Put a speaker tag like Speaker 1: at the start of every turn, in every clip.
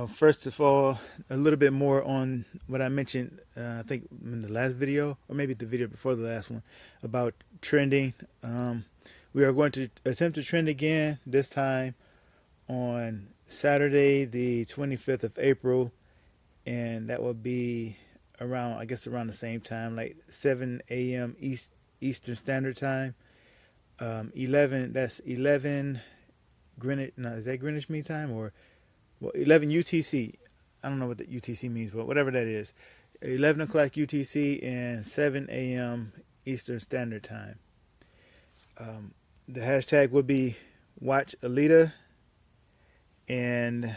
Speaker 1: First of all, a little bit more on what I mentioned, I think in the last video, or maybe the video before the last one, about trending. We are going to attempt to trend again, this time on Saturday, the 25th of April, and that will be around, I guess, around the same time, like 7 a.m. Eastern Standard Time. 11, that's 11 Greenwich, no, is that Greenwich Mean Time, or 11 UTC. I don't know what the UTC means, but whatever that is. 11 o'clock UTC and 7 a.m. Eastern Standard Time. The hashtag would be Watch Alita. And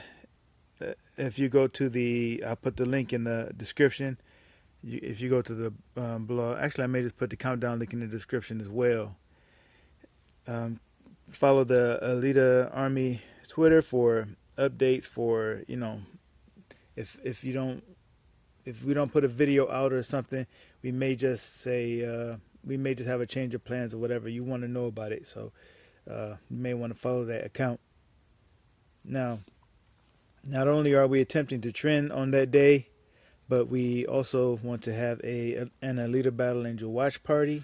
Speaker 1: if you go to I'll put the link in the description. If you go to the blog, actually, I may just put the countdown link in the description as well. Follow the Alita Army Twitter for updates for, if we don't put a video out or something, we may just say we may just have a change of plans or whatever. You want to know about it, so you may want to follow that account. Now, not only are we attempting to trend on that day, but we also want to have an Alita Battle Angel watch party.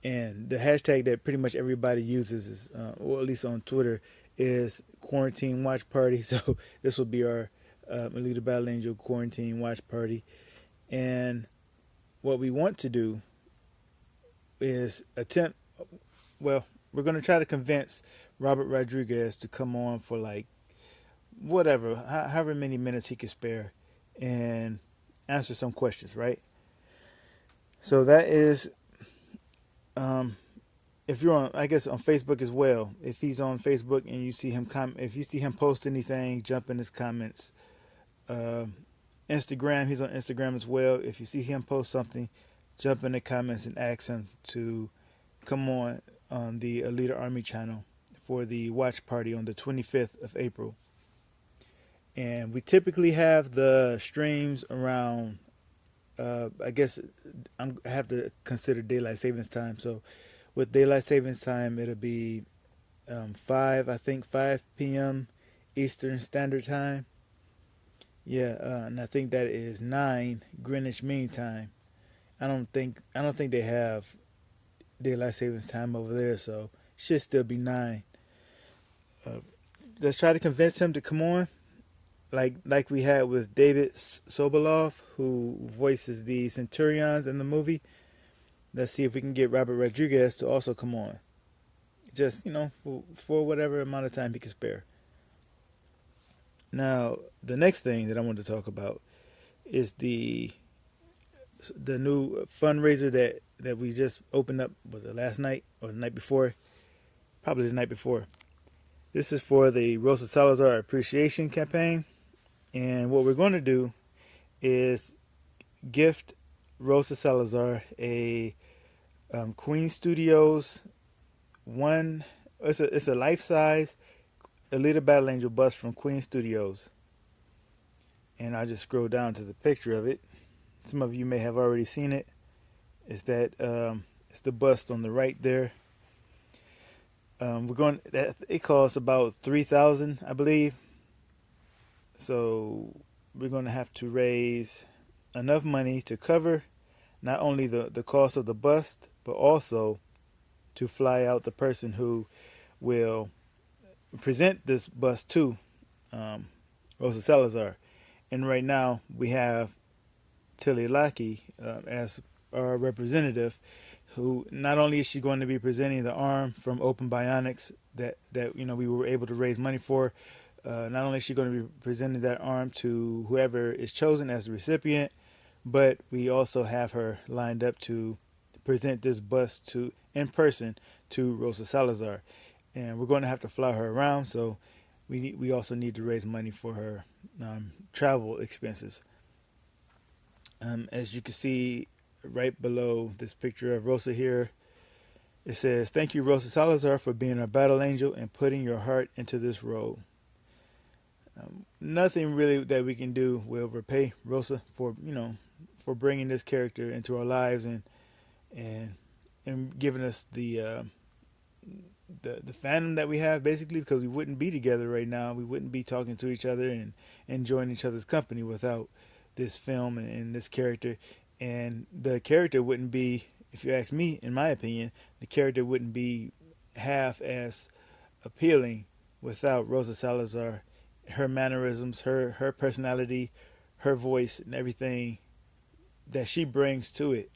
Speaker 1: And the hashtag that pretty much everybody uses is, or at least on Twitter, is quarantine watch party. So this will be our Alita Battle Angel quarantine watch party. And what we want to do is we're going to try to convince Robert Rodriguez to come on for like whatever, however many minutes he can spare, and answer some questions, right? So that is, if you're on, I guess, on Facebook as well. If he's on Facebook and you see him if you see him post anything, jump in his comments. Instagram, he's on Instagram as well. If you see him post something, jump in the comments and ask him to come on the Alita Army channel for the watch party on the 25th of April. And we typically have the streams around, I guess I have to consider daylight savings time. So with daylight savings time, it'll be 5 p.m. Eastern Standard Time. Yeah, and I think that is 9 Greenwich Mean Time. I don't think they have daylight savings time over there, so should still be 9. Let's try to convince him to come on, like we had with David Sobolov, who voices the Centurions in the movie. Let's see if we can get Robert Rodriguez to also come on. Just, for whatever amount of time he can spare. Now, the next thing that I want to talk about is the new fundraiser that we just opened up. Was it last night or the night before? Probably the night before. This is for the Rosa Salazar Appreciation Campaign. And what we're going to do is gift Rosa Salazar a Queen Studios it's a life-size Alita Battle Angel bust from Queen Studios. And I just scroll down to the picture of it. Some of you may have already seen it. It's the bust on the right there. It costs about $3,000, I believe. So we're going to have to raise enough money to cover not only the cost of the bust, but also to fly out the person who will present this bust to Rosa Salazar. And right now we have Tilly Lackey as our representative, who not only is she going to be presenting the arm from Open Bionics that we were able to raise money for. Not only is she going to be presenting that arm to whoever is chosen as the recipient, but we also have her lined up to present this bust in person to Rosa Salazar. And we're going to have to fly her around, so we also need to raise money for her travel expenses. As you can see right below this picture of Rosa here, it says, "Thank you, Rosa Salazar, for being our battle angel and putting your heart into this role." Nothing really that we can do will repay Rosa for bringing this character into our lives and giving us the the fandom that we have, basically, because we wouldn't be together right now. We wouldn't be talking to each other and enjoying each other's company without this film and this character. And the character wouldn't be, if you ask me, in my opinion, the character wouldn't be half as appealing without Rosa Salazar, her mannerisms, her personality, her voice, and everything that she brings to it,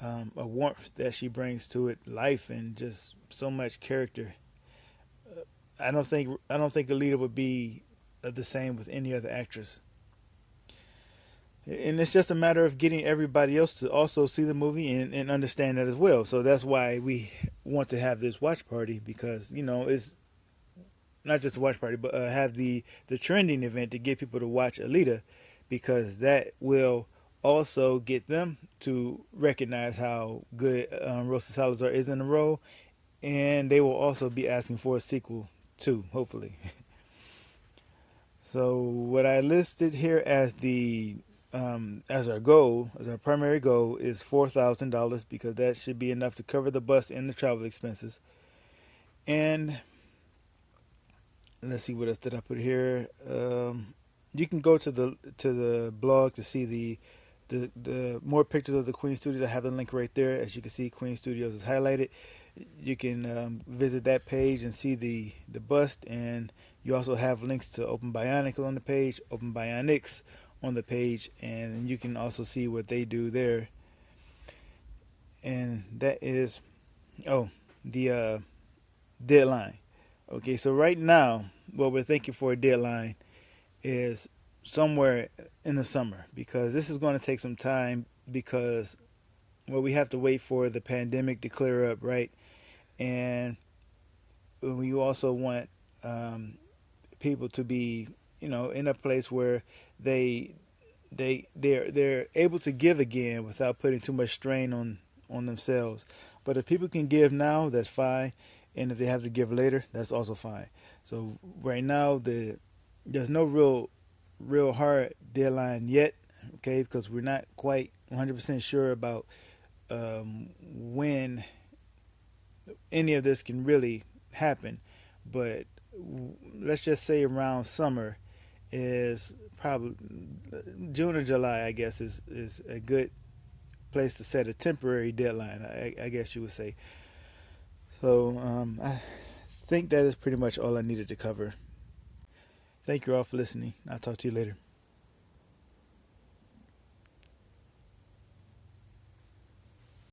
Speaker 1: a warmth that she brings to it, life, and just so much character. I don't think Alita would be the same with any other actress. And it's just a matter of getting everybody else to also see the movie and understand that as well. So that's why we want to have this watch party, because it's not just a watch party, but have the trending event to get people to watch Alita, because that will also get them to recognize how good Rosa Salazar is in the role, and they will also be asking for a sequel too, hopefully. So what I listed here as the as our goal, as our primary goal, is $4,000, because that should be enough to cover the bus and the travel expenses. And let's see, what else did I put here. You can go to the blog to see the more pictures of the Queen Studios. I have the link right there. As you can see, Queen Studios is highlighted. You can visit that page and see the bust, and you also have links to Open Bionic on the page, Open Bionics on the page, and you can also see what they do there. And that is, oh, the deadline. Okay, so right now, what we're thinking for a deadline is somewhere in the summer, because this is going to take some time, because we have to wait for the pandemic to clear up, right? And we also want people to be, in a place where they they're able to give again without putting too much strain on themselves. But if people can give now, that's fine, and if they have to give later, that's also fine. So right now, there's no real hard deadline yet, okay? Because we're not quite 100% sure about when any of this can really happen. But let's just say around summer is probably June or July, I guess, is a good place to set a temporary deadline, I guess you would say. So I think that is pretty much all I needed to cover. Thank you all for listening. I'll talk to you later.